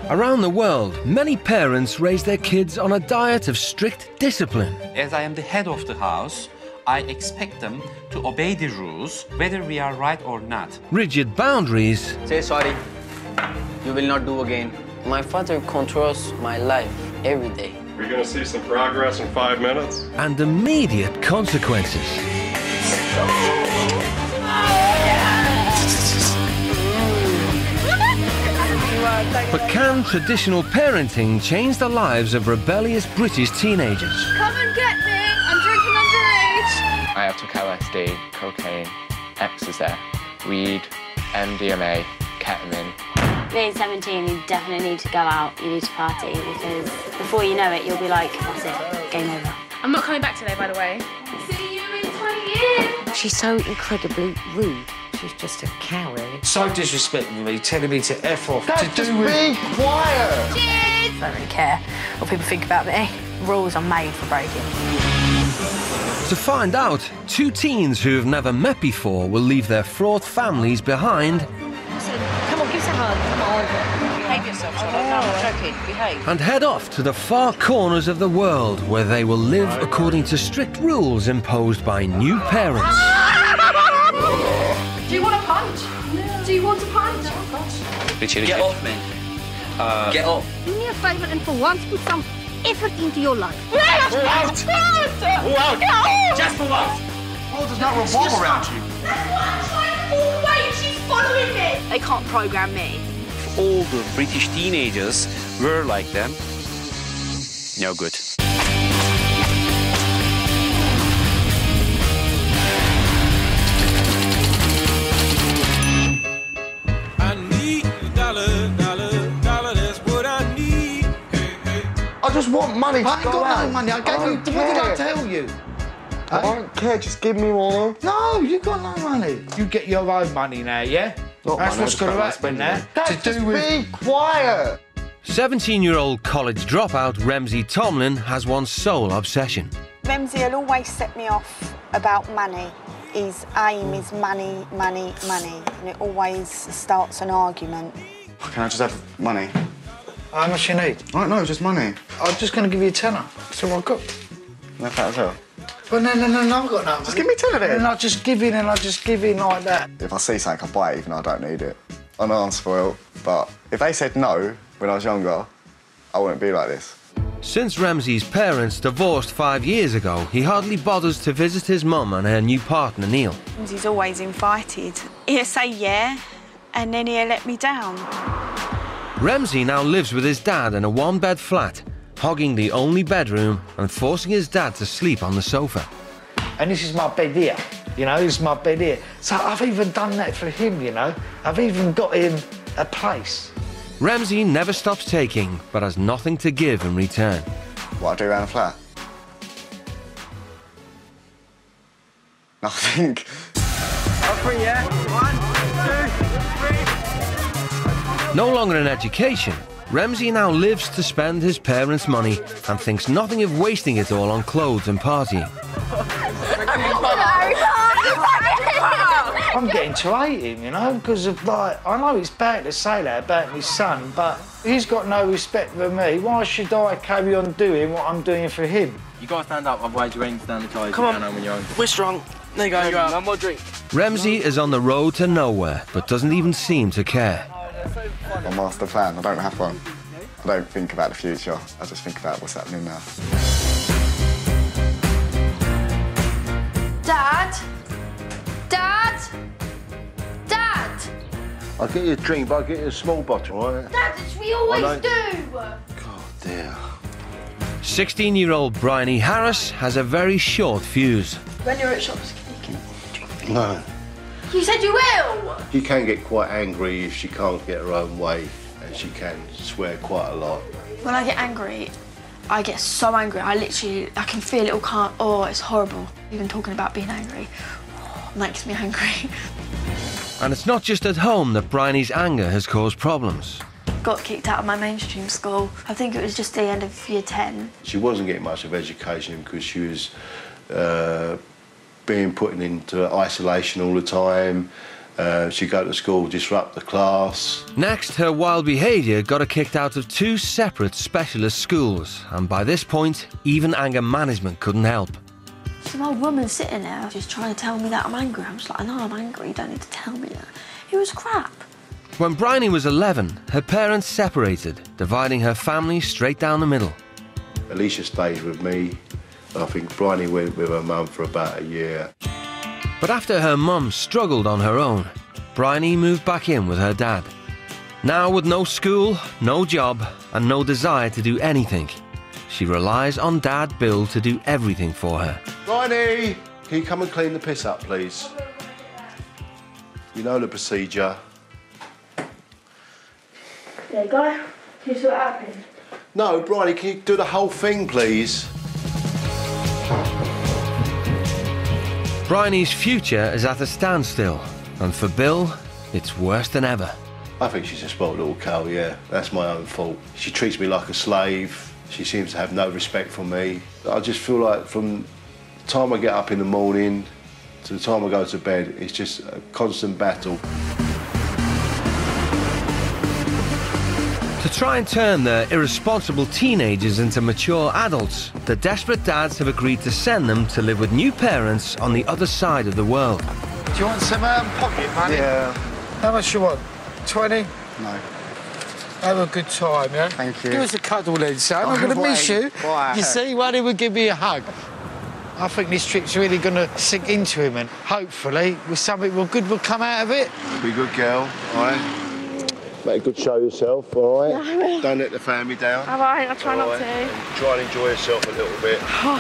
Around the world, many parents raise their kids on a diet of strict discipline. As I am the head of the house, I expect them to obey the rules, whether we are right or not. Rigid boundaries. Say sorry. You will not do again. My father controls my life every day. We're going to see some progress in 5 minutes. And immediate consequences. But can traditional parenting change the lives of rebellious British teenagers? Come and get me! I'm drinking underage! I have took LSD, cocaine, ecstasy, weed, MDMA, ketamine. Being 17, you definitely need to go out, you need to party, because before you know it, you'll be like, that's it, game over. I'm not coming back today, by the way. See you in 20 years! She's so incredibly rude. She's just a coward. So disrespectful to me, telling me to F off. Dad, just be quiet! Cheers! I don't really care what people think about me. Rules are made for breaking. To find out, two teens who have never met before will leave their fraught families behind. Come on, give us a hug. Come on. Behave yourself, Charlotte. No, I'm joking. Behave. And head off to the far corners of the world where they will live according to strict rules imposed by new parents. Do you want a punch? No. Do you want a punch? Get off me. Get off. Do me a favour and for once put some effort into your life. Who out? Who out? No. Just for once. The world does not revolve around you. That's why I'm trying to pull away. She's following me. They can't program me. If all the British teenagers were like them, no good. I just want money. I ain't got no money. I gave you. What did I tell you? I don't care. Just give me money. No, you got no money. You get your own money now, yeah? That's what's going to happen now. Dad, just be quiet. 17-year-old college dropout Ramsey Tomlin has one sole obsession. Ramsey will always set me off about money. His aim is money, money, money, and it always starts an argument. Can I just have money? How much you need? I don't know, just money. I'm just going to give you a tenner. That's all I've got. Like that as well? Well, no, I've got no money. Just give me a tenner then. And I just give in and I just give in like that. If I see something, I buy it even though I don't need it. I know I'm spoiled, but if they said no when I was younger, I wouldn't be like this. Since Ramsey's parents divorced 5 years ago, he hardly bothers to visit his mum and her new partner, Neil. He's always invited. He'll say yeah, and then he'll let me down. Ramsey now lives with his dad in a one-bed flat, hogging the only bedroom and forcing his dad to sleep on the sofa. And this is my bed here, you know, this is my bed here. So I've even done that for him, you know. I've even got him a place. Ramsey never stops taking, but has nothing to give in return. What I do around the flat? Nothing. Free, yeah? 1, 2, 3. No longer in education, Ramsey now lives to spend his parents' money and thinks nothing of wasting it all on clothes and partying. I'm getting to hate him, you know, because of, like, I know it's bad to say that about my son, but he's got no respect for me. Why should I carry on doing what I'm doing for him? You got to stand up, otherwise your ain't stand the ties. Come on, when you're on. We're strong. There you go. One more drink. Ramsey is on the road to nowhere, but doesn't even seem to care. My master plan, I don't have one. I don't think about the future, I just think about what's happening now. Dad? Dad? Dad? I'll get you a drink, but I'll get you a small bottle, all right? Dad, as we always do. God, dear. 16-year-old Bryony Harris has a very short fuse. When you're at shops, can you drink? No. You said you will. She can get quite angry if she can't get her own way, and she can swear quite a lot. When I get angry, I get so angry. I can feel it all can't. Oh, it's horrible. Even talking about being angry makes me angry. And it's not just at home that Bryony's anger has caused problems. Got kicked out of my mainstream school. I think it was just the end of year 10. She wasn't getting much of education because she was being put into isolation all the time. She'd go to school, disrupt the class. Next, her wild behaviour got her kicked out of 2 separate specialist schools, and by this point, even anger management couldn't help. Some old woman sitting there just trying to tell me that I'm angry. I'm just like, I know I'm angry, you don't need to tell me that. It was crap. When Bryony was 11, her parents separated, dividing her family straight down the middle. Alicia stayed with me. I think Bryony went with her mum for about a year. But after her mum struggled on her own, Bryony moved back in with her dad. Now with no school, no job, and no desire to do anything, she relies on Dad Bill to do everything for her. Bryony, can you come and clean the piss up, please? You know the procedure. There you go. Can you sort it out, please? No, Bryony, can you do the whole thing, please? Bryony's future is at a standstill, and for Bill, it's worse than ever. I think she's a spoiled little cow, yeah. That's my own fault. She treats me like a slave. She seems to have no respect for me. I just feel like from the time I get up in the morning to the time I go to bed, it's just a constant battle. To try and turn their irresponsible teenagers into mature adults, the desperate dads have agreed to send them to live with new parents on the other side of the world. Do you want some pocket money? Yeah. How much you want? 20? No. Have a good time, yeah? Thank you. Give us a cuddle then, son. I'm going to miss you. Why? You see, why didn't we give me a hug? I think this trip's really going to sink into him, and hopefully, with something good will come out of it. Be a good girl, all right? Make a good show of yourself, all right? Yeah, I will. Don't let the family down. All right, I'll try all not right? to. Try and enjoy yourself a little bit. Hi.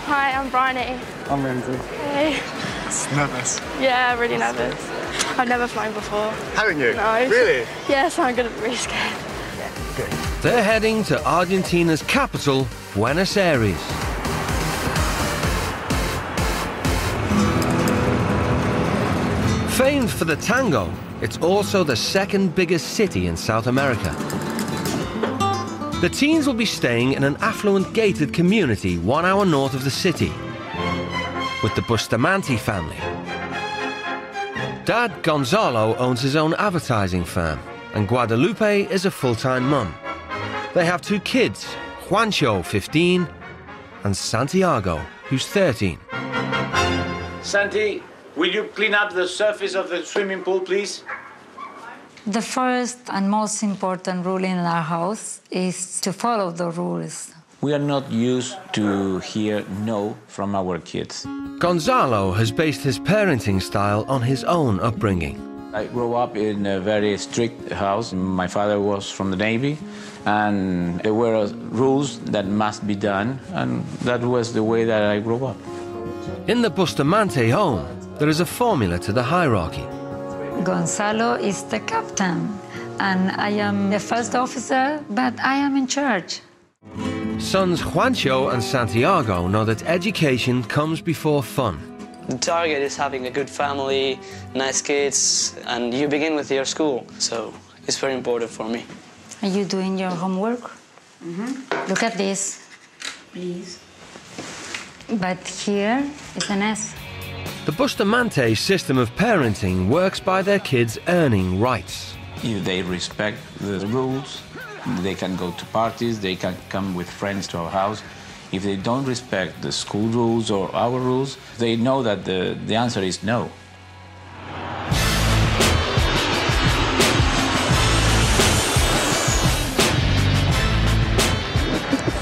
Hi, I'm Bryony. I'm Ramsey. Hey. Nervous. Yeah, really nervous. I've never flown before. Haven't you? No. Really? Yeah, so I'm going to be really scared. They're heading to Argentina's capital, Buenos Aires. Famed for the tango, it's also the second biggest city in South America. The teens will be staying in an affluent gated community 1 hour north of the city, with the Bustamante family. Dad Gonzalo owns his own advertising firm, and Guadalupe is a full-time mum. They have 2 kids, Juancho, 15, and Santiago, who's 13. Santi, will you clean up the surface of the swimming pool, please? The first and most important rule in our house is to follow the rules. We are not used to hear no from our kids. Gonzalo has based his parenting style on his own upbringing. I grew up in a very strict house. My father was from the Navy, and there were rules that must be done, and that was the way that I grew up. In the Bustamante home, there is a formula to the hierarchy. Gonzalo is the captain, and I am the first officer, but I am in charge. Sons Juancho and Santiago know that education comes before fun. The target is having a good family, nice kids, and you begin with your school, so it's very important for me. Are you doing your homework? Mm-hmm. Look at this, please. But here is an S. The Bustamante system of parenting works by their kids earning rights. If they respect the rules, they can go to parties, they can come with friends to our house. If they don't respect the school rules or our rules, they know that the answer is no.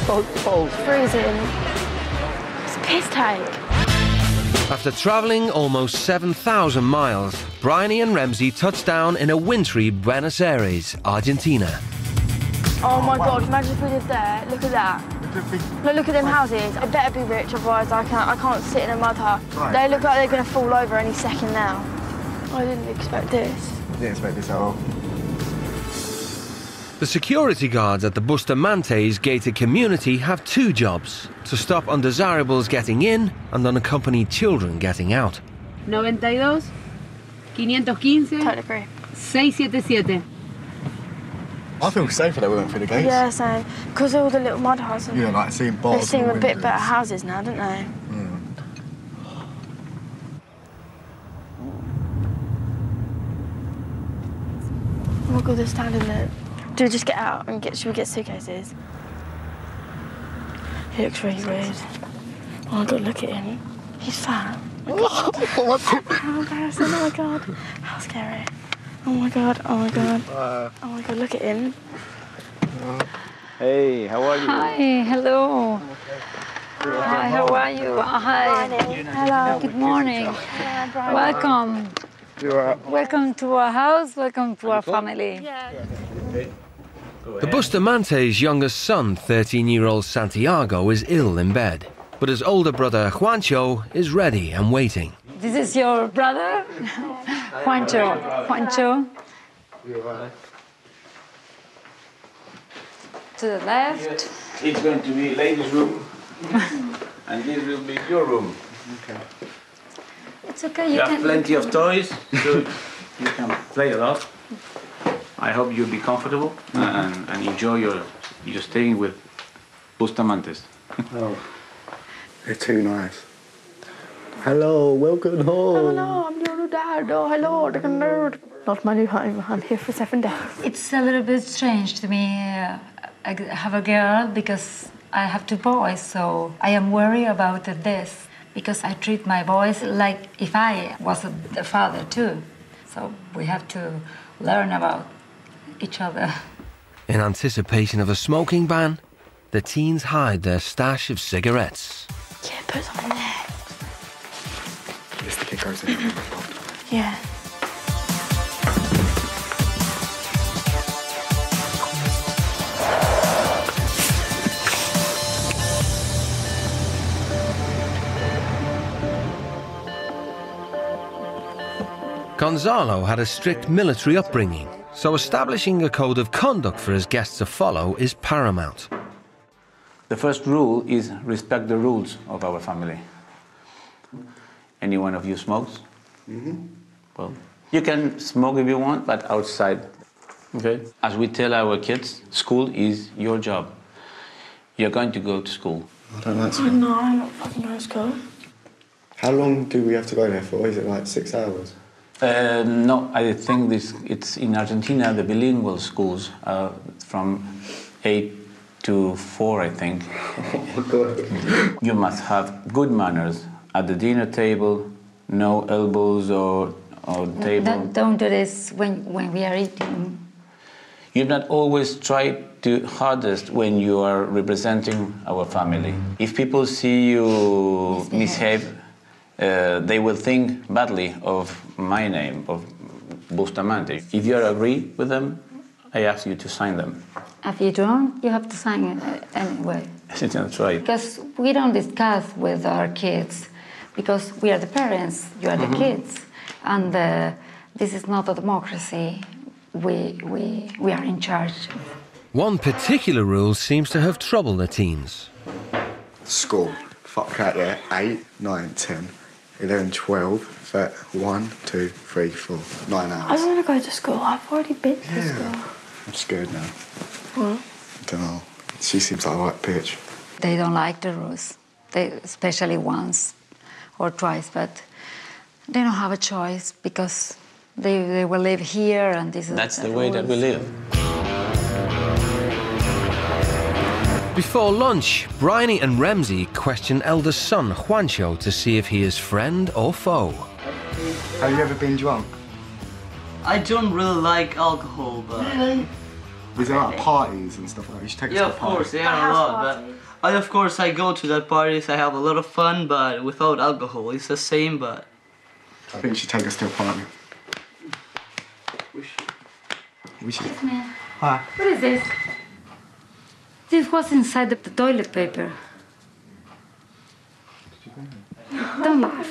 So cold. Freezing. It's a piss tank. After travelling almost 7,000 miles, Bryony and Ramsey touched down in a wintry Buenos Aires, Argentina. Oh my God, imagine if we lived there. Look at that. Look at them houses. They better be rich, otherwise I can't sit in a mud hut. Right. They look like they're going to fall over any second now. I didn't expect this. I didn't expect this at all. The security guards at the Bustamante's gated community have 2 jobs: to stop undesirables getting in and unaccompanied children getting out. 92, 515, Totally agree. 677. I feel safer they weren't through the gates. Yeah, same. Because all the little mud huts. Yeah, like seeing bars. They seem a bit better houses now, don't they? Oh my God, they're standing there. Do we just get out and should we get suitcases? He looks really weird. Oh my God, look at him. He's fat. Oh my God. How embarrassing, oh my God. How scary. Oh my God, oh my God. Oh my God, look at him. Hey, how are you? Hi, hello. Hi, how are you? Hi. Hello. Good morning. Welcome. Welcome to our house, welcome to our family. The Bustamante's youngest son, 13-year-old Santiago, is ill in bed, but his older brother Juancho is ready and waiting. This is your brother, Juancho. Juancho. To the left. It's going to be ladies' room, and this will be your room. Okay. It's okay, You have plenty of toys, so you can play a lot. I hope you'll be comfortable and enjoy your staying with Bustamantes. Oh, they're too nice. Hello, welcome home. Hello, I'm your dad. Oh, hello, the nerd. Not my new home. I'm here for 7 days. It's a little bit strange to me. I have a girl because I have 2 boys, so I am worried about this because I treat my boys like if I was the father too. So we have to learn about each other. In anticipation of a smoking ban, the teens hide their stash of cigarettes. Yeah, put some in there. This the kid goes in. Yeah. Gonzalo had a strict military upbringing, so establishing a code of conduct for his guests to follow is paramount. The first rule is respect the rules of our family. Any one of you smokes? Well, you can smoke if you want, but outside. Okay? As we tell our kids, school is your job. You're going to go to school. I don't like school. No, I'm not fucking going to school. How long do we have to go there for? Is it like 6 hours? No, I think it's in Argentina, the bilingual schools are from 8 to 4, I think. Oh, God. You must have good manners at the dinner table, no elbows or table. Don't do this when we are eating. You've not always tried to hardest when you are representing our family. If people see you misbehave, they will think badly of my name, of Bustamante. If you agree with them, I ask you to sign them. If you don't, you have to sign it anyway. That's right. Because we don't discuss with our kids, because we are the parents, you are the kids, and this is not a democracy. We are in charge. One particular rule seems to have troubled the teens. School. Fuck that, yeah. 8, 9, 10, 11, 12, 1, 2, 3, 4, 9 hours. I don't want to go to school. I've already been to school. I'm scared now. What? I don't know. She seems like a right bitch. They don't like the rules, especially once or twice, but they don't have a choice because they will live here and this is That's the way that we live. Before lunch, Bryony and Ramsey question eldest son Juancho to see if he is friend or foe. Have you ever been drunk? I don't really like alcohol, but... Really? Is there like parties and stuff like that? You should take us to of course, there are a lot, but of course I go to that parties, I have a lot of fun, but without alcohol, it's the same, but... I think you should take us to a party. We should. Hi. What is this? This was inside the toilet paper. Don't laugh.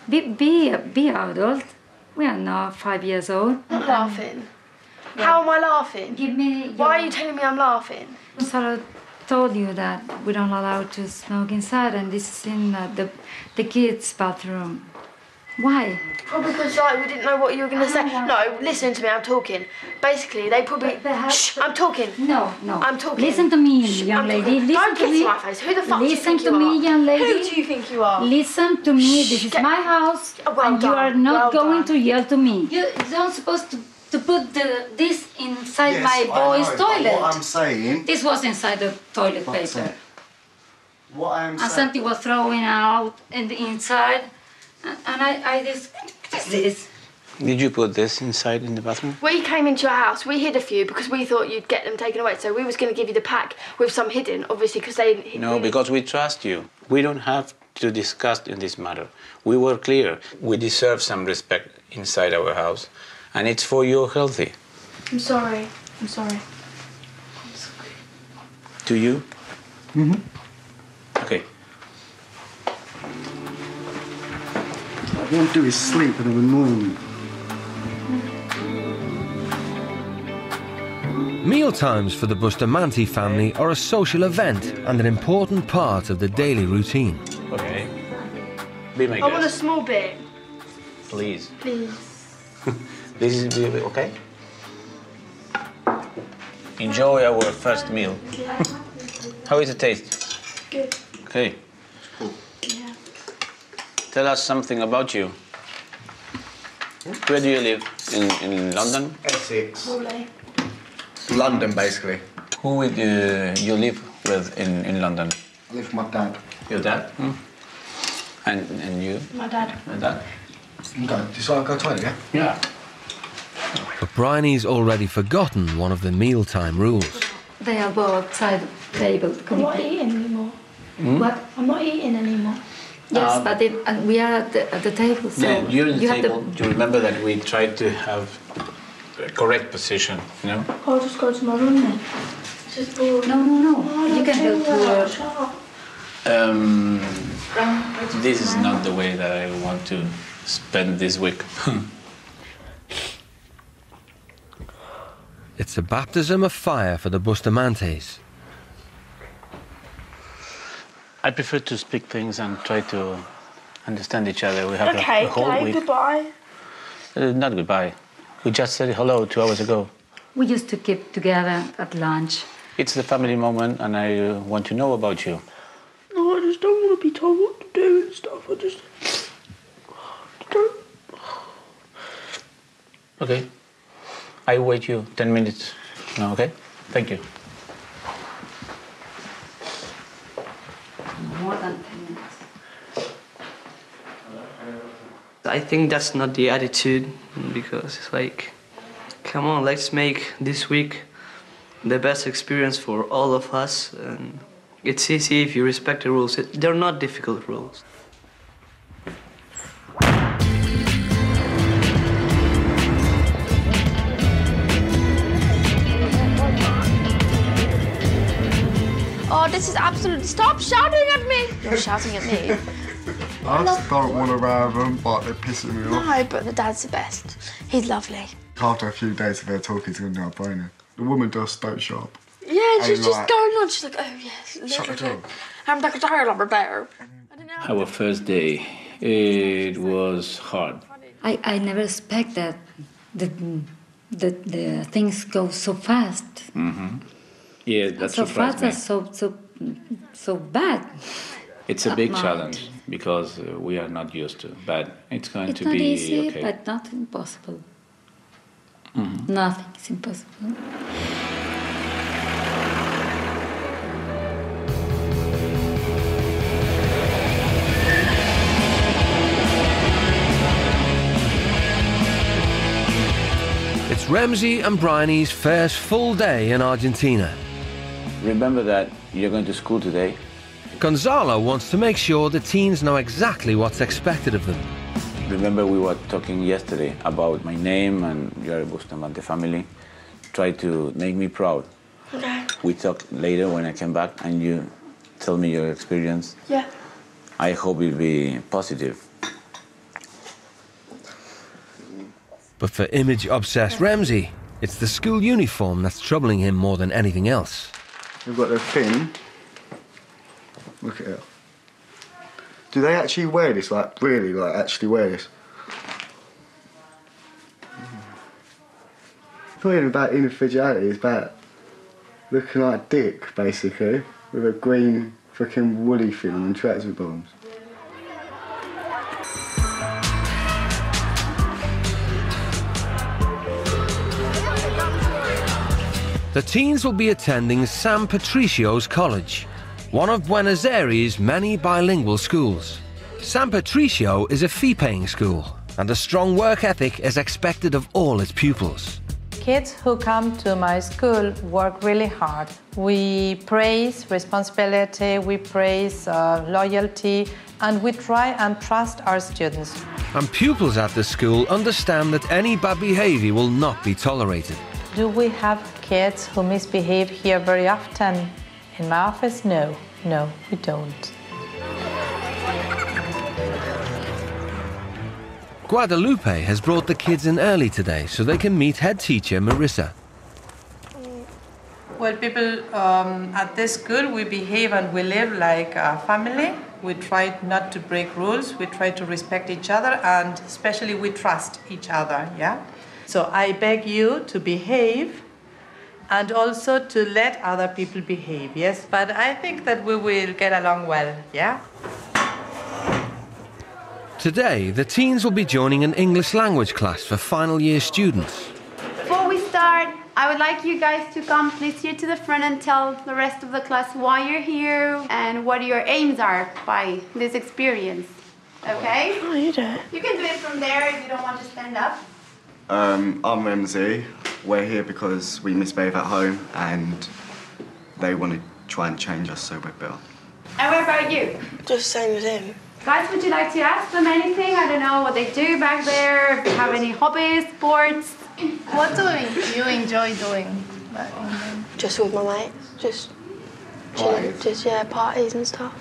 Be adult. We are not 5 years old. I'm laughing. How am I laughing? Give me. Why are you telling me I'm laughing? Gonzalo told you that we don't allow to smoke inside, and this is in the kids' bathroom. Why? Probably because like we didn't know what you were going to say. No, listen to me, I'm talking. Basically, they probably... Shh, I'm talking. No. I'm talking. Listen to me, young lady. Listen Don't to get me. to my face. Who the fuck Listen do you think to me, young lady. Who do you think you are? Listen to me. This is my house, and you are not going to yell to me. You're not supposed to put this inside my boy's toilet. What I'm saying... This was inside the toilet paper. What I'm saying... And something was throwing out in the inside, and I just... This. Did you put this inside in the bathroom? We came into your house, we hid a few because we thought you'd get them taken away. So we was going to give you the pack with some hidden, obviously, because they... No, because we trust you. We don't have to discuss in this matter. We were clear. We deserve some respect inside our house, and it's for your healthy. I'm sorry. To you? Mm-hmm. Okay. What I want to do is sleep and in the morning. Mealtimes for the Bustamante family are a social event and an important part of the daily routine. Okay. Be my I want a guest. small bit. Please. Please. This is okay? Enjoy our first meal. How is it taste? Good. Okay. Yeah. Tell us something about you. Where do you live? In London? Essex. Lovely. London, basically. Who would you live with in London? I live with my dad. Your dad? Hmm. And you? My dad. My dad? Okay, decide to go to toilet, yeah? Yeah. But Bryony's already forgotten one of the mealtime rules. They are both outside the table. I'm not eating anymore. What? I'm not eating anymore. Yes, but we are at the table, so Yeah, during the you table, have do you remember that we tried to have a correct position, you know? I'll just go to my room then. It's just boring. No. You can go to your... Shut up. This is not the way that I want to spend this week. It's a baptism of fire for the Bustamantes. I prefer to speak things and try to understand each other. We have Okay, a whole week. goodbye. Not goodbye. We just said hello 2 hours ago. We used to keep together at lunch. It's the family moment, and I want to know about you. No, I just don't want to be told what to do and stuff. I just don't. Okay. I wait you 10 minutes. No, okay? Thank you. More than 10 minutes. I think that's not the attitude, because it's like, come on, let's make this week the best experience for all of us. And it's easy if you respect the rules. They're not difficult rules. Oh, this is absolutely... Stop shouting at me! You're shouting at me. I just don't want to have them, but they're pissing me off. No, but the dad's the best. He's lovely. After a few days of her talking to her brain, the woman does don't show up. Yeah, she's And just like- going on. She's like, oh, yes. Shut the door. I'm like a tired of her bear. Our first day, it was hard. I never expect that the things go so fast. Mm-hmm. Yeah, that's So surprised fast me. and so bad. It's a big Not. challenge because we are not used to, but it's going It's to not be easy, okay. but not impossible. Mhm. Nothing is impossible. It's Ramsey and Bryony's first full day in Argentina. Remember that you're going to school today. Gonzalo wants to make sure the teens know exactly what's expected of them. Remember we were talking yesterday about my name and your Bustamante family. Try to make me proud. Okay. We talk later when I come back and you tell me your experience. Yeah. I hope it'll be positive. But for image-obsessed Ramsey, it's the school uniform that's troubling him more than anything else. We've got the fin. Look at it. Do they actually wear this? Like, really, like, actually wear this? not even about individuality, it's about looking like a dick, basically, with a green freaking woolly thing and tractor bombs. The teens will be attending San Patricio's college, one of Buenos Aires' many bilingual schools. San Patricio is a fee-paying school, and a strong work ethic is expected of all its pupils. Kids who come to my school work really hard. We praise responsibility, we praise loyalty, and we try and trust our students. And pupils at the school understand that any bad behaviour will not be tolerated. Do we have kids who misbehave here very often? In my office, no. No, we don't. Guadalupe has brought the kids in early today so they can meet head teacher Marissa. Well, people at this school, we behave and we live like a family. We try not to break rules, we try to respect each other, and especially we trust each other, yeah? So I beg you to behave and also to let other people behave, yes? But I think that we will get along well, yeah? Today, the teens will be joining an English language class for final year students. Before we start, I would like you guys to come please here to the front and tell the rest of the class why you're here and what your aims are by this experience, okay? Oh, you do it. You can do it from there if you don't want to stand up. I'm Ramsey. We're here because we misbehave at home and they want to try and change us so we're better. And what about you? Just same as him. Guys, would you like to ask them anything? I don't know what they do back there, if you have any hobbies, sports. What do you enjoy doing? Just with my mates. Just chilling. Just, yeah, parties and stuff.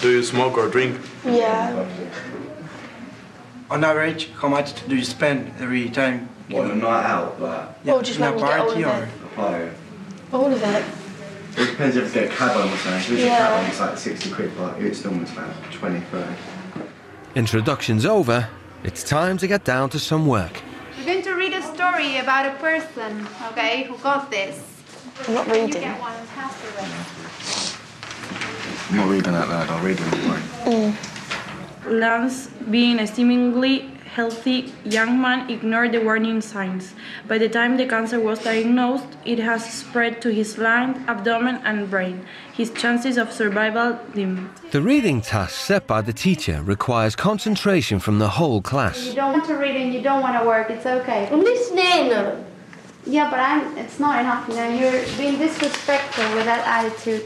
Do you smoke or drink? Yeah. On average, how much do you spend every time? On a night out, like? Yeah, or just in a when you get all party of or? it. A party. All of it. It depends if you get a cab on or something. If you get a Yeah. cab on, it's like 60 quid, but it's almost like 20, 30. Introductions over, it's time to get down to some work. We're going to read a story about a person, okay, who got this. I'm not reading. You get one and pass the rest. I'm not reading out loud, I'll read it anyway. Lance, being a seemingly healthy young man, ignored the warning signs. By the time the cancer was diagnosed, it has spread to his lung, abdomen, and brain. His chances of survival dim. The reading task set by the teacher requires concentration from the whole class. You don't want to read and you don't want to work, it's okay. I'm listening. Yeah, but it's not enough, you know, you're being disrespectful with that attitude.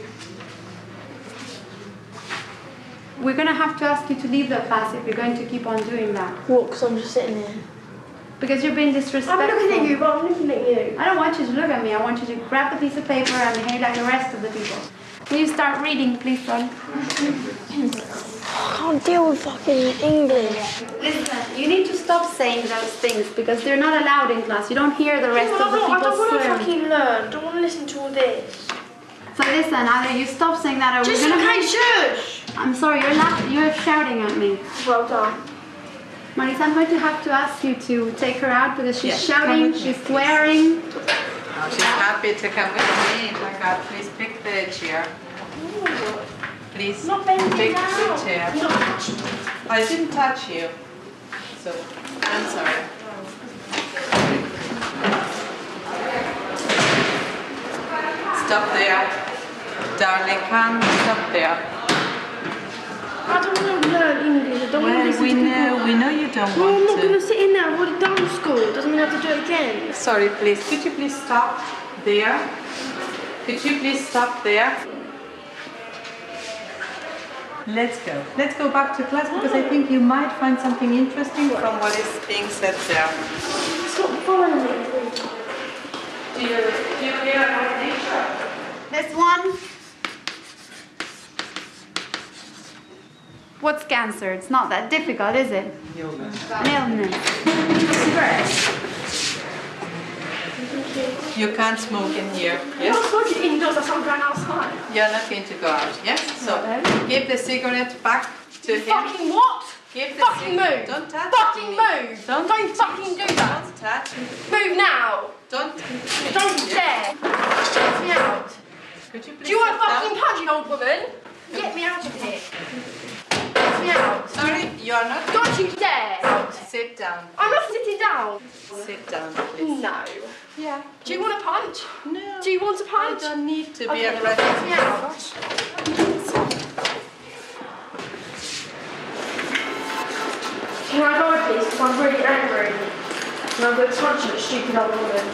We're going to have to ask you to leave the class if you're going to keep on doing that. What, because I'm just sitting here? Because you're being disrespectful. I'm looking at you, but I'm looking at you. I don't want you to look at me. I want you to grab the piece of paper and behave like the rest of the people. Will you start reading, please, son? I can't deal with fucking English. Listen, you need to stop saying those things because they're not allowed in class. You don't hear the rest of the people I don't want to swearing. fucking learn. I don't want to listen to all this. So listen, either you stop saying that or Just we're gonna... okay, shush! I'm sorry, you're shouting at me. Well done. Marisa, I'm going to have to ask you to take her out because she's Yes, shouting, she's swearing. Oh, she's happy to come with me. My God, please pick the chair. Please pick the chair. I didn't touch you, so I'm sorry. Stop there. Darling, come stop there. I don't want to learn English. I don't want to listen to people. We know you don't No, want I'm not to. going to sit in there. I've already done school. Doesn't mean I have to do it again. Sorry, please. Could you please stop there? Could you please stop there? Let's go. Let's go back to class because I think you might find something interesting from what is being said there. Stop following me. Do you care about nature? This one. What's cancer? It's not that difficult, is it? Illness. An illness. You can't smoke in here, I'm not yes? smoking indoors. I'm going outside. You're not going to go out, yes? So give the cigarette back to him. Fucking what? Give the Fucking move. Don't touch Fucking me. move. Don't fucking do that. Don't touch me. Move now. Don't you dare! Get me out! Could you please Do you want to sit fucking down? punch an old woman? Get me out of here! Get me out! Sorry, you are not. Don't you dare! Sit down. I'm not sitting down. Sit down, please. No. Yeah. Do you want a punch? No. Do you want a punch? I don't need to be Okay, aggressive. get me out. Can I go, please? Because I'm really angry. And I'm going to punch that stupid old woman.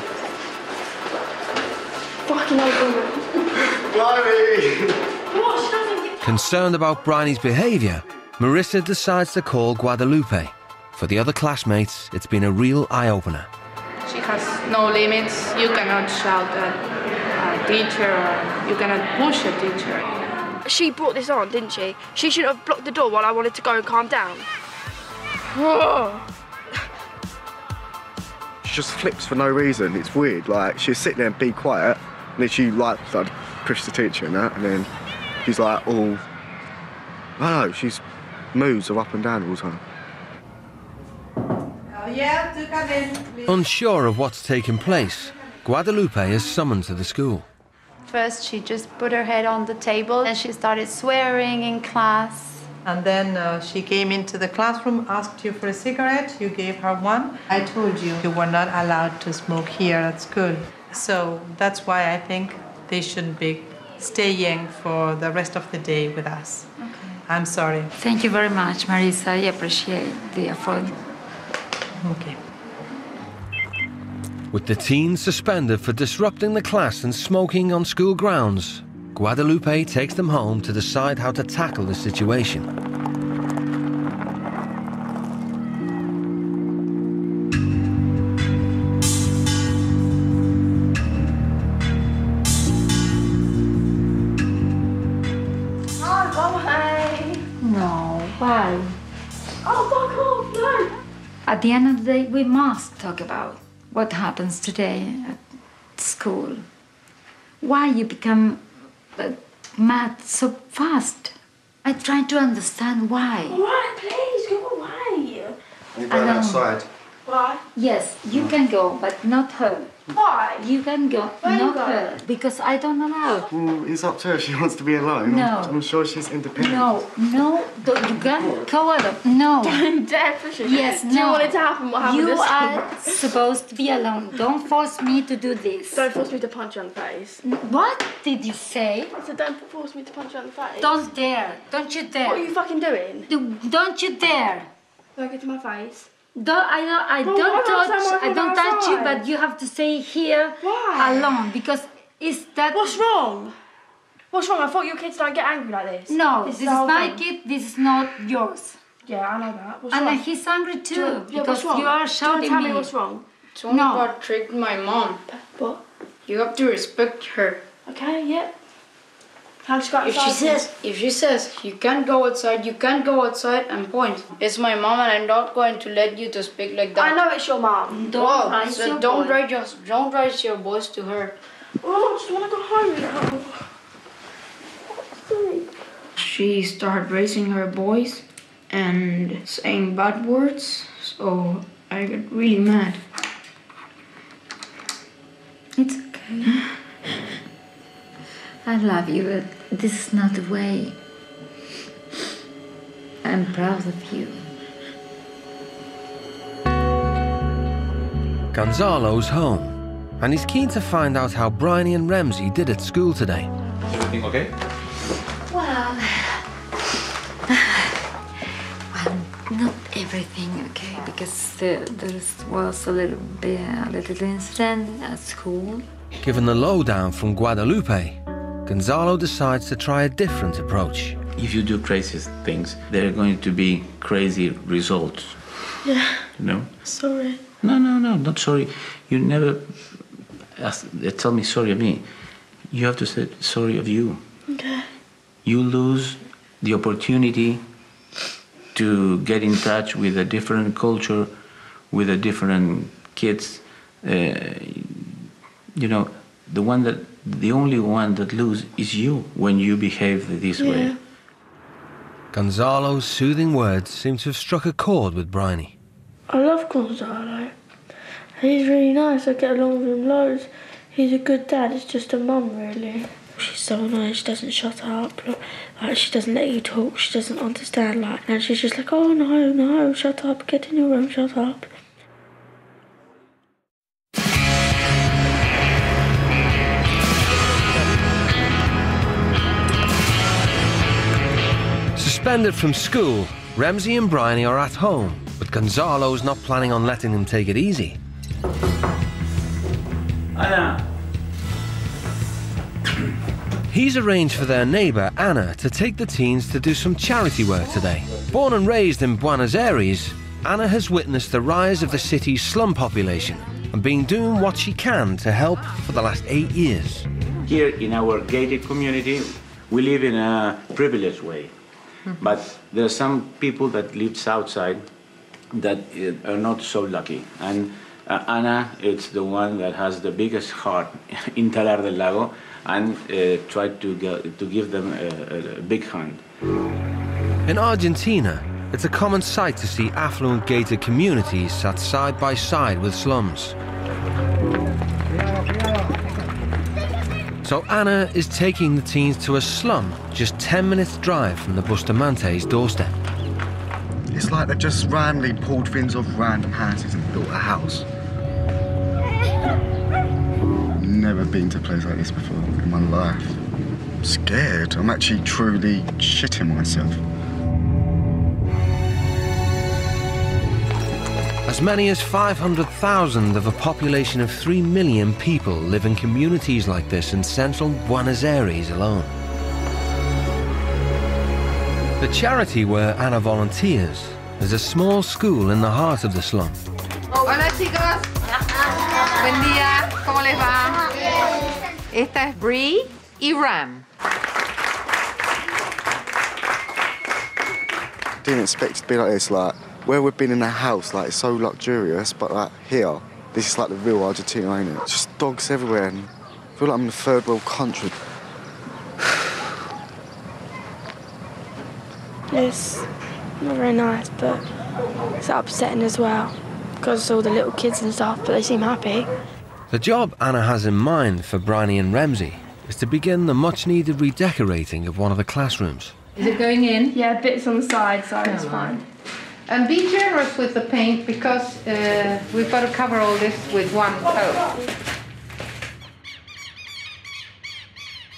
Fucking old woman. What? She doesn't get... Concerned about Bryony's behaviour, Marissa decides to call Guadalupe. For the other classmates, it's been a real eye-opener. She has no limits. You cannot shout at a teacher or you cannot push a teacher. She brought this on, didn't she? She shouldn't have blocked the door while I wanted to go and calm down. She just flips for no reason. It's weird. Like, she'll sit there and be quiet, and then she like push the teacher and that, and then she's like all. I don't know. She's moves her up and down all the time. Yeah, to come in, please. Unsure of what's taken place, Guadalupe is summoned to the school. First, she just put her head on the table and she started swearing in class. And then she came into the classroom, asked you for a cigarette, you gave her one. I told you you were not allowed to smoke here at school. So that's why I think they shouldn't be staying for the rest of the day with us. Okay. I'm sorry. Thank you very much, Marisa. I appreciate the effort. Okay. With the teens suspended for disrupting the class and smoking on school grounds, Guadalupe takes them home to decide how to tackle the situation. Oh, go away. No, why? Oh, fuck off, no. At the end of the day, we must talk about what happens today at school. Why you become mad so fast? I try to understand why. Why, please, go away. You go outside. Why? Yes, you can go, but not her. Why? You can go, Where not you go? her, because I don't allow. Well, it's up to her. She wants to be alone. No. I'm sure she's independent. No, you can't go out. No. Don't dare push it. Yes, Do you no. want it to happen? What happened You this are supposed to be alone. Don't force me to do this. Don't force me to punch you on the face. What did you say? I said don't force me to punch you on the face. Don't dare. Don't you dare. What are you fucking doing? Don't you dare. Don't get to my face. I Well, don't why not touch. someone I don't from touch you, outside? but you have to stay here Why? alone because it's that. What's wrong? What's wrong? I thought your kids don't get angry like this. No, this the is whole my thing. kid. This is not yours. Yeah, I know that. What's And wrong? he's angry too Yeah, because what's wrong? you are shouting Tell me. me what's wrong. No. God tricked my mom. What? You have to respect her. Okay, yeah. How'd you got If she says you can't go outside, you can't go outside, and point. It's my mom, and I'm not going to let you to speak like that. I know it's your mom. Don't raise your don't voice. raise your voice to her. Oh, I just want to go home now. She started raising her voice and saying bad words, so I got really mad. It's okay. I love you, but this is not the way. I'm proud of you. Gonzalo's home, and he's keen to find out how Bryony and Ramsey did at school today. Everything okay? Well, not everything, okay, because there was a little incident at school. Given the lowdown from Guadalupe, Gonzalo decides to try a different approach. If you do crazy things, there are going to be crazy results. Yeah. You know? Sorry. No, not sorry. You never tell me sorry of me. You have to say sorry of you. Okay. You lose the opportunity to get in touch with a different culture, with a different kids. You know, the only one that loses is you when you behave this way. Gonzalo's soothing words seem to have struck a chord with Bryony. I love Gonzalo. He's really nice, I get along with him loads. He's a good dad, it's just a mum really. She's so annoying, she doesn't shut up. Like, she doesn't let you talk, she doesn't understand. Like, and she's just like, oh no, shut up, get in your room, shut up. Suspended from school, Ramsey and Bryony are at home, but Gonzalo's not planning on letting them take it easy. Anna. He's arranged for their neighbour, Anna, to take the teens to do some charity work today. Born and raised in Buenos Aires, Anna has witnessed the rise of the city's slum population and been doing what she can to help for the last 8 years. Here in our gated community, we live in a privileged way. But there are some people that live outside that are not so lucky. And Anna is the one that has the biggest heart in Talar del Lago, and tried to give them a big hand. In Argentina, it's a common sight to see affluent gated communities sat side by side with slums. So Anna is taking the teens to a slum just 10 minutes drive from the Bustamante's doorstep. It's like they've just randomly pulled things off random houses and built a house. Never been to a place like this before in my life. I'm scared. I'm actually truly shitting myself. As many as 500,000 of a population of 3 million people live in communities like this in central Buenos Aires alone. The charity where Anna volunteers is a small school in the heart of the slum. Hola chicos. Buen día. ¿Cómo les va? Esta es Bree y Ram. Didn't expect it to be like this, like, where we've been in a house, like, it's so luxurious, but, like, here, this is like the real Argentina, ain't it? Just dogs everywhere, and I feel like I'm in a third world country. It's not very nice, but it's upsetting as well, because all the little kids and stuff, but they seem happy. The job Anna has in mind for Bryony and Ramsey is to begin the much-needed redecorating of one of the classrooms. Is it going in? Yeah, bits on the side, so it's fine. And be generous with the paint because we've got to cover all this with one coat.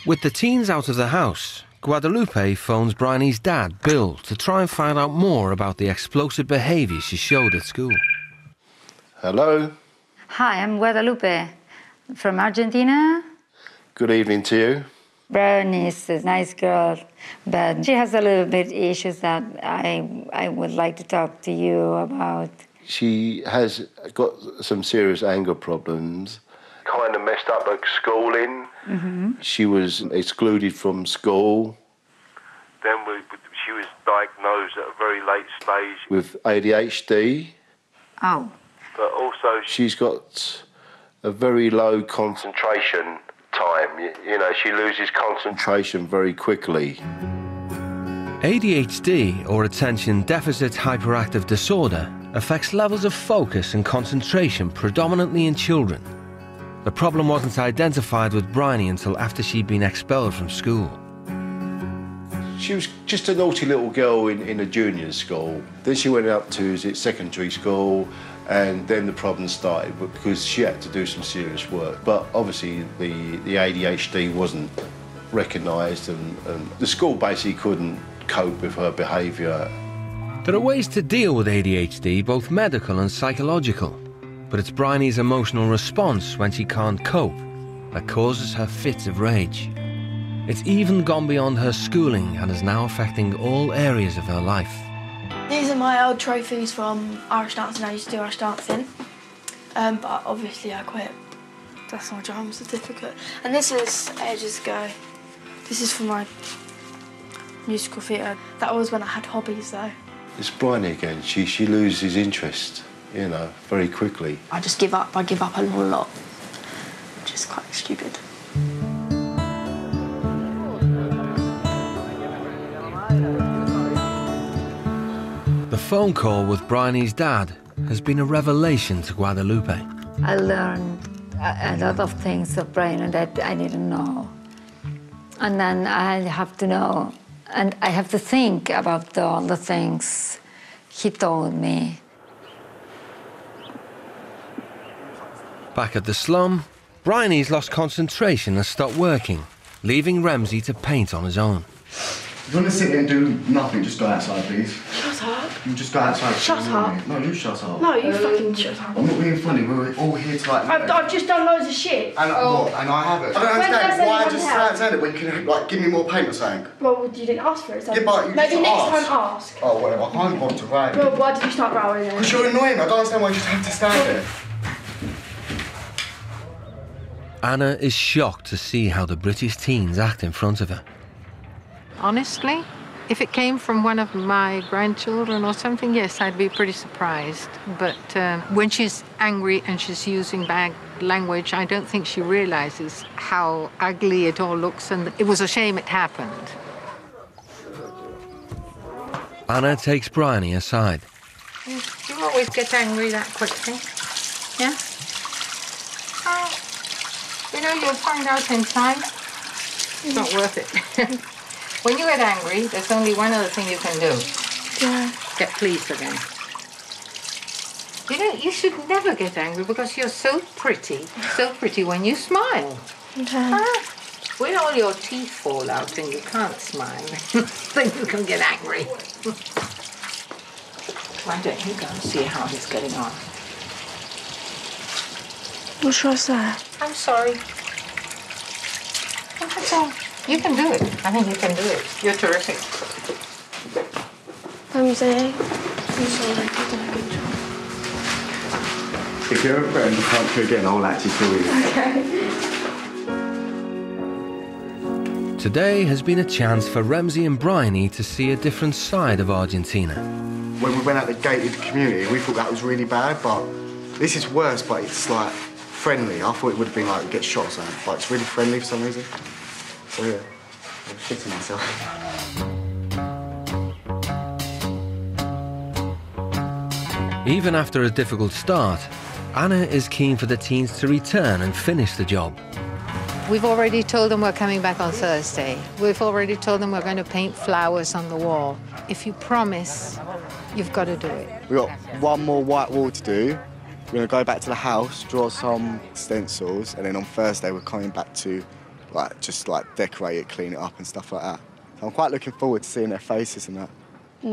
With the teens out of the house, Guadalupe phones Bryony's dad, Bill, to try and find out more about the explosive behaviour she showed at school. Hello. Hi, I'm Guadalupe from Argentina. Good evening to you. Bryony is a nice girl, but she has a little bit issues that I would like to talk to you about. She has got some serious anger problems. Kind of messed up her schooling. Mm-hmm. She was excluded from school. Then she was diagnosed at a very late stage with ADHD. Oh. But also she's got a very low concentration time. You know, she loses concentration very quickly. ADHD, or Attention Deficit Hyperactive Disorder, affects levels of focus and concentration predominantly in children. The problem wasn't identified with Bryony until after she'd been expelled from school. She was just a naughty little girl in a junior school. Then she went up to secondary school, and then the problem started because she had to do some serious work. But obviously the ADHD wasn't recognised, and the school basically couldn't cope with her behaviour. There are ways to deal with ADHD, both medical and psychological. But it's Bryony's emotional response when she can't cope that causes her fits of rage. It's even gone beyond her schooling and is now affecting all areas of her life. These are my old trophies from Irish dancing. I used to do Irish dancing, but obviously I quit. That's my drama certificate. And this is ages ago. This is for my musical theatre. That was when I had hobbies though. It's Bryony again. She loses interest, you know, very quickly. I just give up. I give up a lot, which is quite stupid. The phone call with Bryony's dad has been a revelation to Guadalupe. I learned a lot of things of Brian that I didn't know. And then I have to know, and I have to think about all the things he told me. Back at the slum, Bryony's lost concentration and stopped working, leaving Ramsey to paint on his own. If you want to sit there and do nothing, just go outside, please. Shut up. You just go outside. Shut up. No, you shut up. No, you fucking shut up. I'm not being funny. We're all here to like. I've just done loads of shit. And what? And I haven't. I don't understand why I just stand it when you can like give me more paint or something. Well, you didn't ask for it. So Yeah, but you maybe just next asked. time ask. Oh, whatever. I can't bother to write. Well, why did you start rowing then? Because you're annoying. I don't understand why you just have to stand there. Anna is shocked to see how the British teens act in front of her. Honestly, if it came from one of my grandchildren or something, yes, I'd be pretty surprised. But when she's angry and she's using bad language, I don't think she realizes how ugly it all looks, and it was a shame it happened. Anna takes Bryony aside. You always get angry that quickly, yeah? You know, you'll find out in time. It's not worth it. When you get angry, there's only one other thing you can do. Yeah. Get pleased again. You know, you should never get angry because you're so pretty when you smile. Okay. When all your teeth fall out and you can't smile, then you can get angry. Why don't you go and see how he's getting on? What should I say? I'm sorry. That's all. You can do it. I think you can do it. You're terrific. I'm sorry. I'm sorry. You did a good job. If you're a friend, you can't do again, I'll actually kill you. Okay. Today has been a chance for Ramsey and Bryony to see a different side of Argentina. When we went out the gated community, we thought that was really bad, but this is worse, but it's like friendly. I thought it would have been like get shot or something, but it's really friendly for some reason. So yeah, I'm shitting myself. Even after a difficult start, Anna is keen for the teens to return and finish the job. We've already told them we're coming back on Thursday. We've already told them we're going to paint flowers on the wall. If you promise, you've got to do it. We've got one more white wall to do. We're going to go back to the house, draw some stencils, and then on Thursday we're coming back to just decorate it, clean it up and stuff like that. So I'm quite looking forward to seeing their faces and that.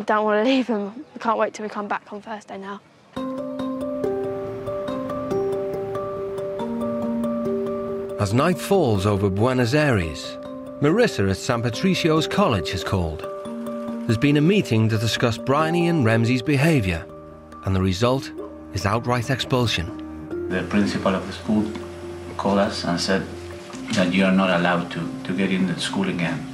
Don't want to leave them. We can't wait till we come back on Thursday now. As night falls over Buenos Aires, Marissa at San Patricio's college has called. There's been a meeting to discuss Bryony and Ramsey's behaviour, and the result is outright expulsion. The principal of the school called us and said that you are not allowed to get in the school again.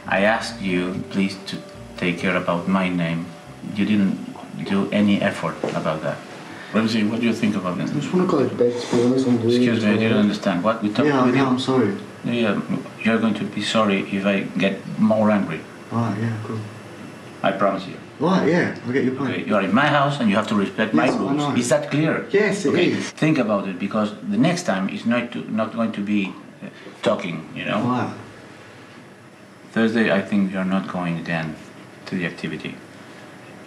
I asked you, please, to take care about my name. You didn't do any effort about that. Ramsey, what do you think about this? I just want to go to bed, to be honest. Excuse me, I didn't understand. What we talked with you? I'm sorry. Yeah, you're going to be sorry if I get more angry. Right, yeah, cool. I promise you. Right, yeah, I get your point. Okay, you are in my house and you have to respect my rules. I know. Is that clear? Yes, it is. Think about it, because the next time is not going to be talking, you know? Wow. Thursday, I think you're not going again to the activity.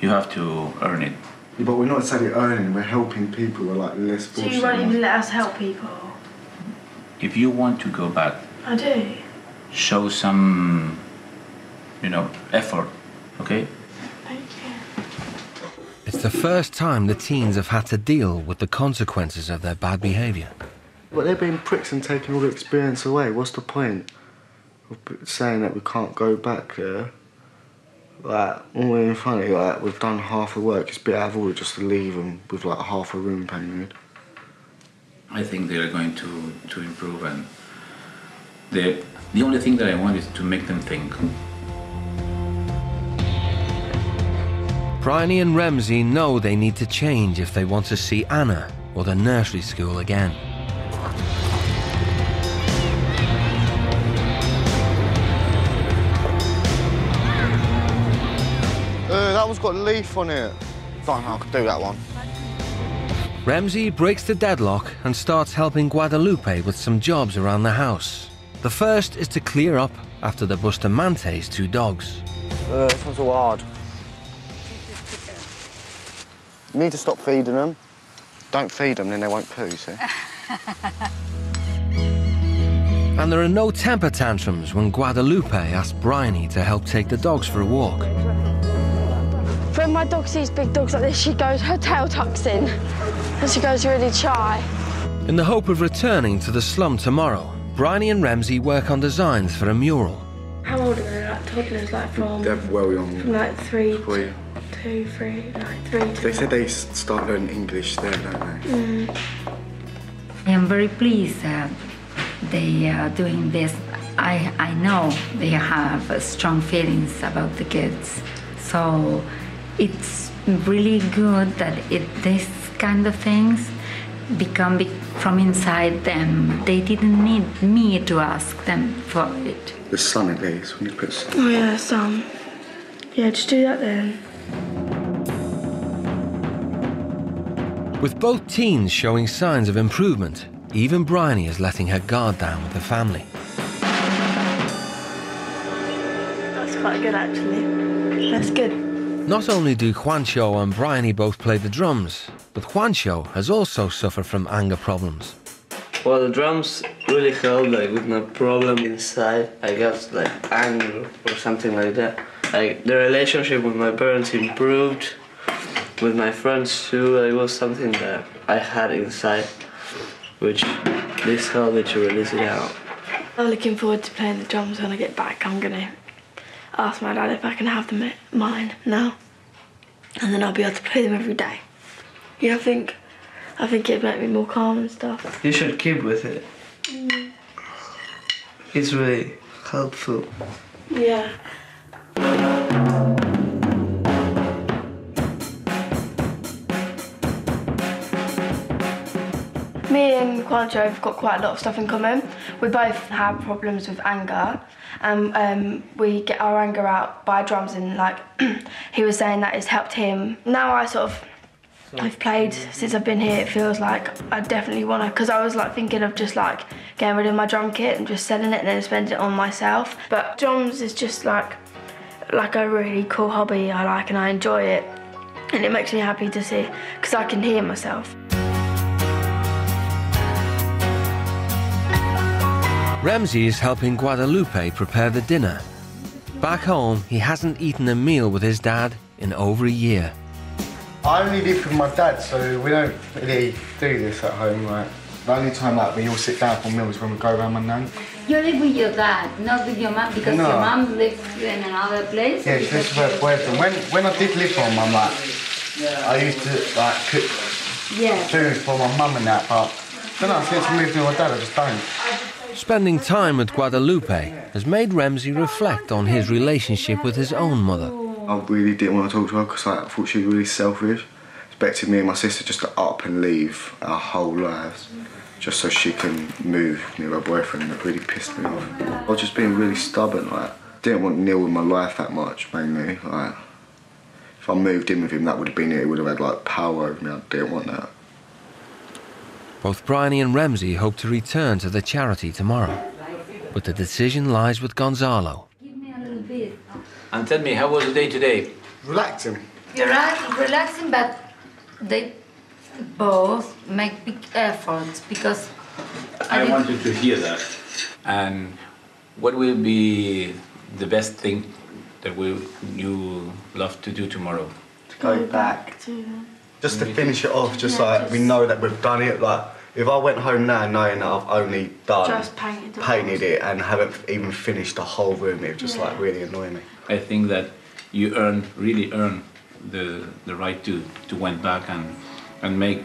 You have to earn it. Yeah, but we're not necessarily earning, we're helping people. We're like less So fortunate. you won't even let us help people? If you want to go back, I do. show some, effort, okay? Thank you. It's the first time the teens have had to deal with the consequences of their bad behaviour. But they're being pricks and taking all the experience away. What's the point of saying that we can't go back there? Like, all in funny, like, we've done half the work. It's a bit out of order just to leave them with, like, half a room painted. I think they are going to improve, and the only thing that I want is to make them think. Bryony and Ramsey know they need to change if they want to see Anna or the nursery school again. That one's got a leaf on it. Don't know, I could do that one. Ramsey breaks the deadlock and starts helping Guadalupe with some jobs around the house. The first is to clear up after the Bustamante's 2 dogs. This one's all hard. You need to stop feeding them. Don't feed them, then they won't poo, see? And there are no temper tantrums when Guadalupe asks Bryony to help take the dogs for a walk. When my dog sees big dogs like this, she goes, her tail tucks in, and she goes really shy. In the hope of returning to the slum tomorrow, Bryony and Ramsey work on designs for a mural. How old are they? Like toddlers, like from? They're well young. From like 3 3. 2, 3, like 3 to... They said they start learning English there, don't they? I am very pleased that they are doing this. I know they have strong feelings about the kids. So it's really good that this kind of things become from inside them. They didn't need me to ask them for it. The sun at least, when you put sun. Oh yeah, sun. Yeah, just do that then. With both teens showing signs of improvement, even Bryony is letting her guard down with the family. That's quite good actually. That's good. Not only do Juancho and Bryony both play the drums, but Juancho has also suffered from anger problems. Well, the drums really help, like, with my problem inside. I got, like, anger or something like that. Like, the relationship with my parents improved. With my friends, too, it was something that I had inside, which this helped me to release it out. I'm looking forward to playing the drums when I get back. I'm gonna ask my dad if I can have them mine now. And then I'll be able to play them every day. Yeah, I think it'd make me more calm and stuff. You should keep with it. It's really helpful. Yeah. Me and Juancho have got quite a lot of stuff in common. We both have problems with anger, and we get our anger out by drums, and like he was saying that it's helped him. Now I've played since I've been here, it feels like I definitely want to, because I was like thinking of just like getting rid of my drum kit and just selling it and then spending it on myself. But drums is just like a really cool hobby I like, and I enjoy it. And it makes me happy to see, because I can hear myself. Ramsey is helping Guadalupe prepare the dinner. Back home, he hasn't eaten a meal with his dad in over a year. I only live with my dad, so we don't really do this at home. Like, the only time like we all sit down for meals is when we go around my nan. You live with your dad, not with your mom, because your mom lives in another place? Yeah, she lives with her boyfriend. When I did live for mum, like, I used to like cook food for my mum and that, but I don't know, since I moved with my dad, I just don't. Spending time with Guadalupe has made Ramsey reflect on his relationship with his own mother. I really didn't want to talk to her because I thought she was really selfish. Expected me and my sister just to up and leave our whole lives just so she can move near her boyfriend. That really pissed me off. I was just being really stubborn. Like, didn't want Neil in my life that much, mainly. Like, if I moved in with him, that would have been it. He would have had like power over me. I didn't want that. Both Bryony and Ramsey hope to return to the charity tomorrow, but the decision lies with Gonzalo. Give me a little bit. And tell me, how was the day today? Relaxing. You're right, relaxing, but they both make big efforts because I wanted to hear that. And what will be the best thing that you love to do tomorrow? To go back. Just to finish it off, just like we know that we've done it. Like, if I went home now knowing that I've only done Just painted it and haven't even finished the whole room, it would just like really annoy me. I think that you really earn the right to went back and make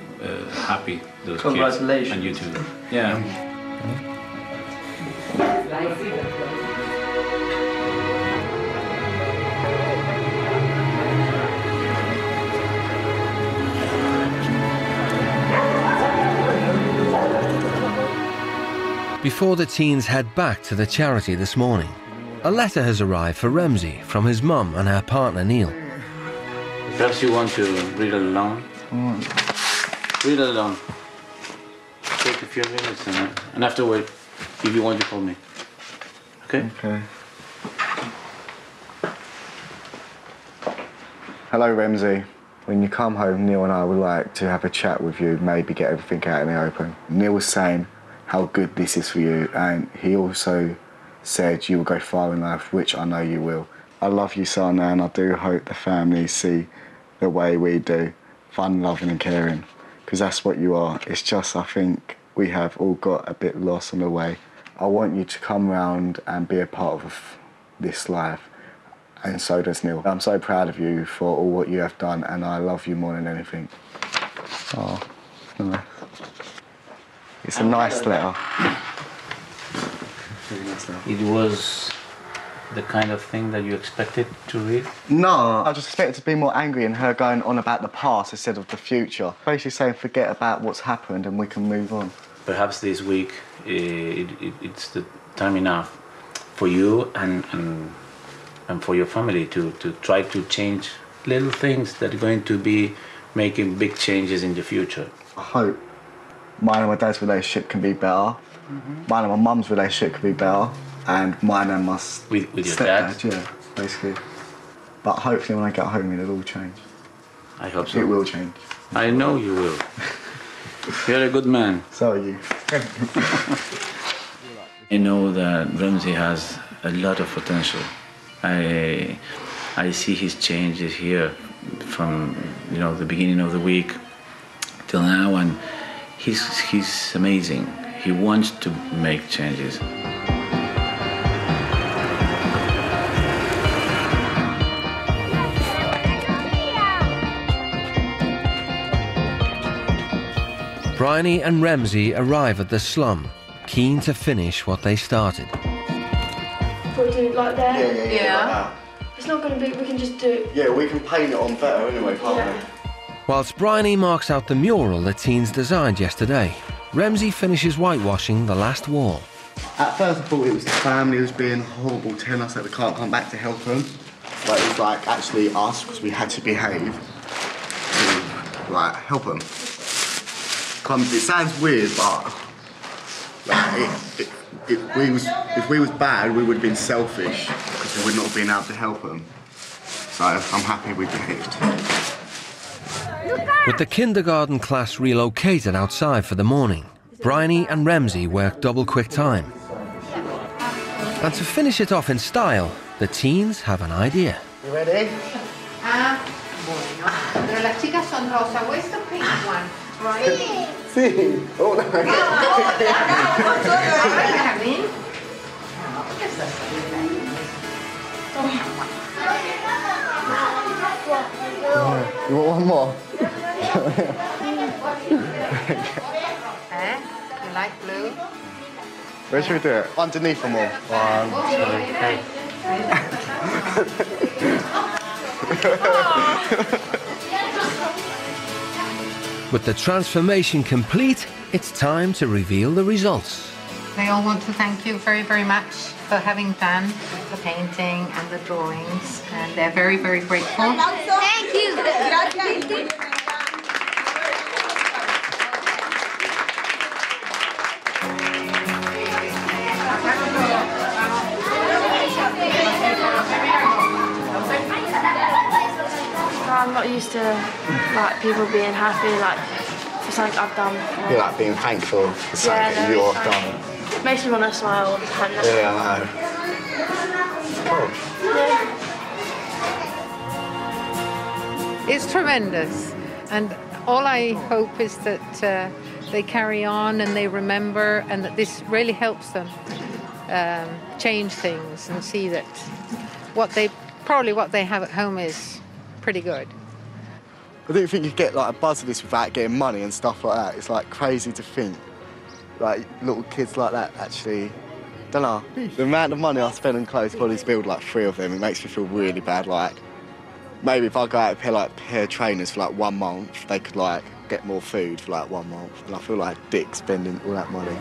happy those kids and you too. Yeah. Before the teens head back to the charity this morning, a letter has arrived for Ramsey from his mum and her partner Neil. Perhaps you want to read it along? Read it alone. Take a few minutes and afterward, if you want to call me. Okay? Okay. Hello, Ramsey. When you come home, Neil and I would like to have a chat with you, maybe get everything out in the open. Neil was saying how good this is for you, and he also said you will go far in life, which I know you will. I love you, son, and I do hope the family see the way we do, fun, loving and caring, because that's what you are. It's just, I think we have all got a bit lost on the way. I want you to come round and be a part of this life, and so does Neil. I'm so proud of you for all what you have done, and I love you more than anything. Oh, nice. It's a nice letter. It was the kind of thing that you expected to read? No, I just expected to be more angry and her going on about the past instead of the future. Basically saying forget about what's happened and we can move on. Perhaps this week it's the time enough for you and for your family to try to change little things that are going to be making big changes in the future. I hope mine and my dad's relationship can be better. Mine and my mum's relationship can be better. And mine and my with your dad? Yeah, basically. But hopefully when I get home it'll all change. I hope so. It will change. I know you will. You're a good man. So are you. I know that Ramsey has a lot of potential. I see his changes here from the beginning of the week till now, and he's amazing. He wants to make changes. Bryony and Ramsey arrive at the slum, keen to finish what they started. We'll do it like that? Yeah. It's not going to be, we can just do it. Yeah, we can paint it on better anyway, can't we? Whilst Bryony marks out the mural the teens designed yesterday, Ramsey finishes whitewashing the last wall. At first I thought it was the family was being horrible, telling us that we can't come back to help them. But it was like actually us, because we had to behave to like help them. It sounds weird, but like, if we was bad, we would have been selfish because we would not have been able to help them. So I'm happy we behaved. With the kindergarten class relocated outside for the morning, Bryony and Ramsey work double quick time. And to finish it off in style, the teens have an idea. You ready? Bueno. Pero las chicas son rosa. Where's the pink one? Right? Sí. Oh, no. You want one more? You like blue? Where should we do it? Underneath them all. 1, 2, 3. With the transformation complete, it's time to reveal the results. They all want to thank you very, very much for having done the painting and the drawings, and they're very, very grateful. Thank you. I'm not used to like people being happy like for something I've done. You're like being thankful for something you've done. Makes me want to smile all the time. Yeah, I know. It's tremendous, and all I hope is that they carry on and they remember, and that this really helps them change things and see that what they have at home is pretty good. I don't think you get like a buzz of this without getting money and stuff like that. It's like crazy to think like little kids like that actually. Don't know. The amount of money I spend on clothes probably to build like 3 of them. It makes me feel really bad. Like maybe if I go out and pair of trainers for like 1 month, they could like get more food for like 1 month, and I feel like a dick spending all that money.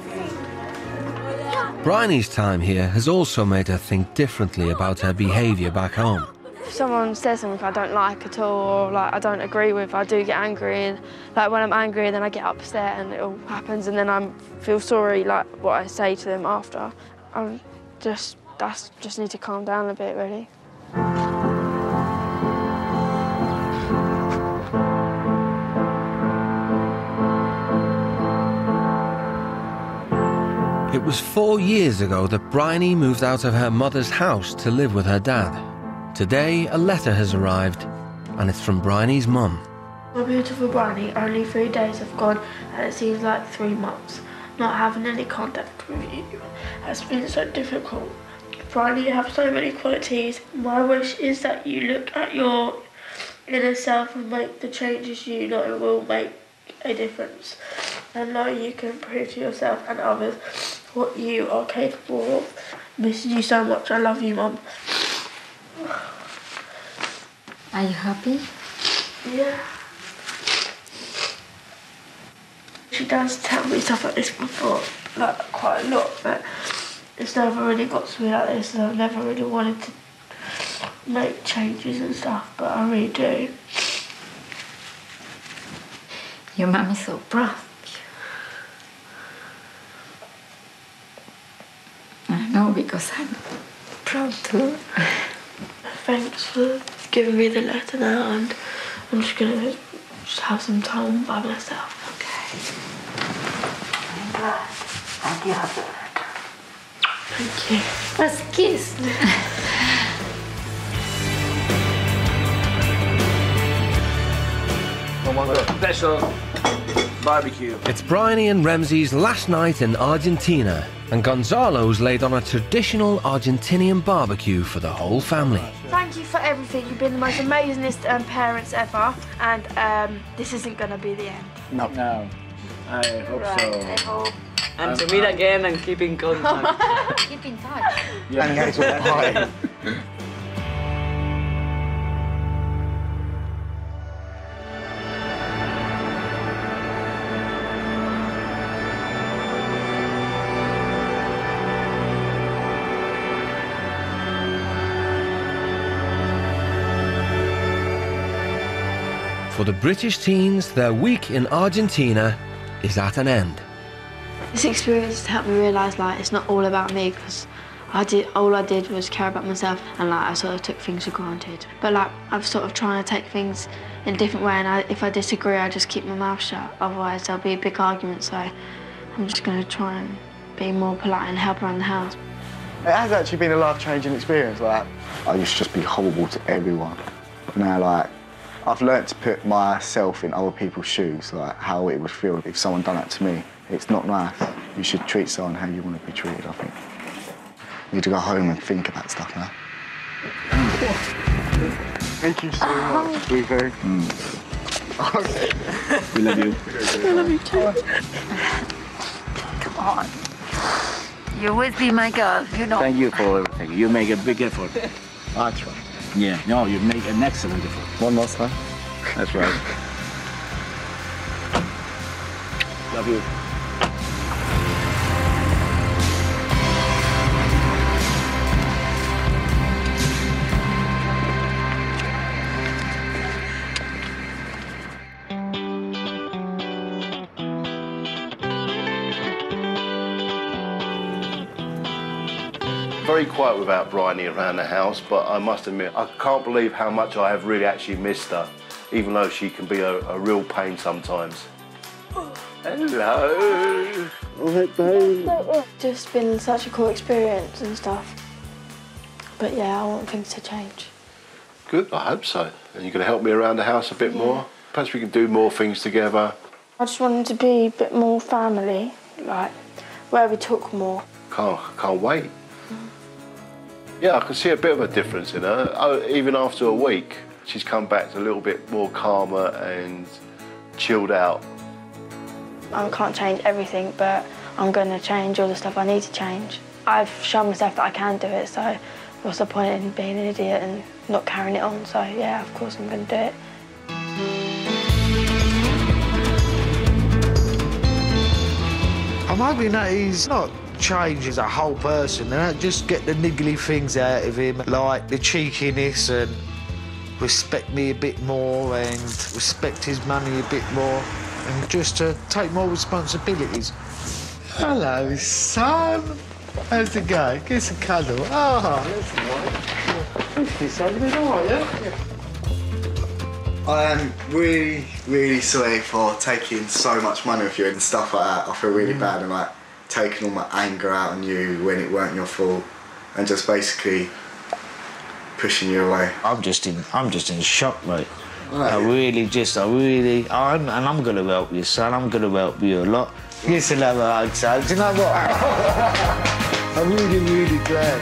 Bryony's time here has also made her think differently about her behaviour back home. If someone says something I don't like at all, or like I don't agree with, I do get angry. And like when I'm angry, then I get upset, and it all happens, and then I feel sorry like what I say to them after. I just need to calm down a bit, really. It was 4 years ago that Bryony moved out of her mother's house to live with her dad. Today, a letter has arrived, and it's from Bryony's mum. My beautiful Bryony, only 3 days have gone, and it seems like 3 months. Not having any contact with you has been so difficult. Bryony, you have so many qualities. My wish is that you look at your inner self and make the changes you know will make a difference. And know you can prove to yourself and others what you are capable of. Missing you so much. I love you, Mum. Are you happy? Yeah. She does tell me stuff like this before, like quite a lot, but it's never really got to me like this, and I've never really wanted to make changes and stuff, but I really do. Your mum is so proud. I know, because I'm proud too. Thanks for giving me the letter now, and I'm just gonna have some time by myself. Okay. I'm glad. Thank you. Have the letter. Thank you. Let's kiss. Oh my God. Special barbecue. It's Bryony and Remzi's last night in Argentina, and Gonzalo's laid on a traditional Argentinian barbecue for the whole family. Thank you for everything. You've been the most amazingest parents ever, and this isn't going to be the end. No. No. I hope so. I hope. And to meet again and keep in contact. Keep in touch. Yeah. And guys will party. For the British teens, their week in Argentina is at an end. This experience helped me realise like it's not all about me, because all I did was care about myself, and like I sort of took things for granted. But like I'm sort of trying to take things in a different way, and if I disagree, I just keep my mouth shut. Otherwise, there'll be a big argument. So I'm just going to try and be more polite and help around the house. It has actually been a life-changing experience. Like, I used to just be horrible to everyone. But now, like, I've learnt to put myself in other people's shoes, like how it would feel if someone done that to me. It's not nice. You should treat someone how you want to be treated, I think. You need to go home and think about stuff now. Thank you so much, Blueberry. We love you. I love you too. Come on. You always be my girl, you know. Thank you for everything. You make a big effort. I try. Yeah, no, you make an excellent effort. One last time. That's right. Love you. Very quiet without Bryony around the house, but I must admit, I can't believe how much I have really actually missed her, even though she can be a real pain sometimes. Hello. Just been such a cool experience and stuff. But yeah, I want things to change. Good, I hope so. And you're going to help me around the house a bit more? Perhaps we can do more things together. I just wanted to be a bit more family, like where we talk more. Can't wait. Yeah, I can see a bit of a difference in her. Even after a week, she's come back a little bit more calmer and chilled out. I can't change everything, but I'm going to change all the stuff I need to change. I've shown myself that I can do it, so what's the point in being an idiot and not carrying it on? So yeah, of course I'm going to do it. I'm hoping that he's not changed as a whole person, and just get the niggly things out of him, like the cheekiness and respect me a bit more and respect his money a bit more and just to take more responsibilities. Hello, son. How's it going? Give us a cuddle. Oh, that's nice. Son, how are you? I am really, really sorry for taking so much money off you and stuff like that. I feel really bad and like taking all my anger out on you when it weren't your fault and just basically pushing you away. I'm just in shock, mate. Right. I'm gonna help you, son. I'm gonna help you a lot. Yes, another hug, son. Do you know what? I'm really, really glad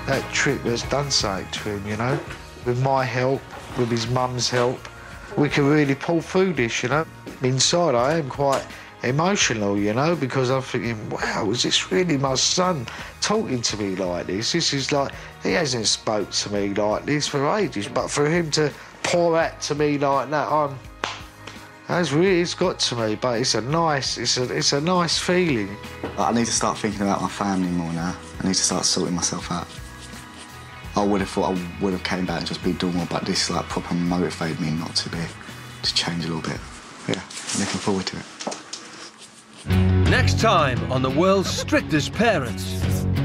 that trip has done something to him, you know? With my help, with his mum's help, we can really pull through this, you know? Inside, I am quite emotional, you know, because I'm thinking, wow, is this really my son talking to me like this? This is like, he hasn't spoke to me like this for ages, but for him to pour out to me like that, it's got to me, but it's a nice feeling. I need to start thinking about my family more now. I need to start sorting myself out. I would have thought I would have came back and just be normal, but this like proper motivated me not to change a little bit. Yeah, I'm looking forward to it. Next time on the world's strictest parents,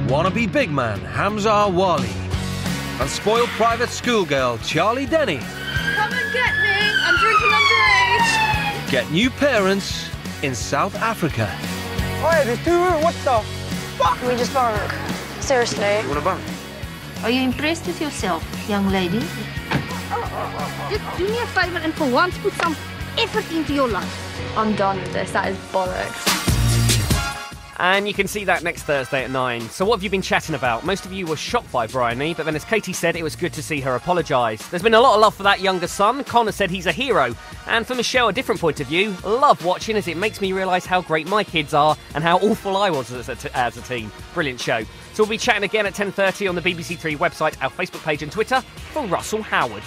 wannabe big man Hamza Wali and spoiled private schoolgirl Charlie Denny Come and get me! I'm drinking underage! get new parents in South Africa. Oi, there's two. What the fuck? Can we just bunk? Seriously. You wanna bunk? Are you impressed with yourself, young lady? Just do me a favour and for once put some effort into your life. I'm done with this. That is bollocks. And you can see that next Thursday at 9. So what have you been chatting about? Most of you were shocked by Bryony, but then as Katie said, it was good to see her apologise. There's been a lot of love for that younger son. Connor said he's a hero. And for Michelle, a different point of view. Love watching as it makes me realise how great my kids are and how awful I was as a teen. Brilliant show. So we'll be chatting again at 10:30 on the BBC Three website, our Facebook page and Twitter for Russell Howard.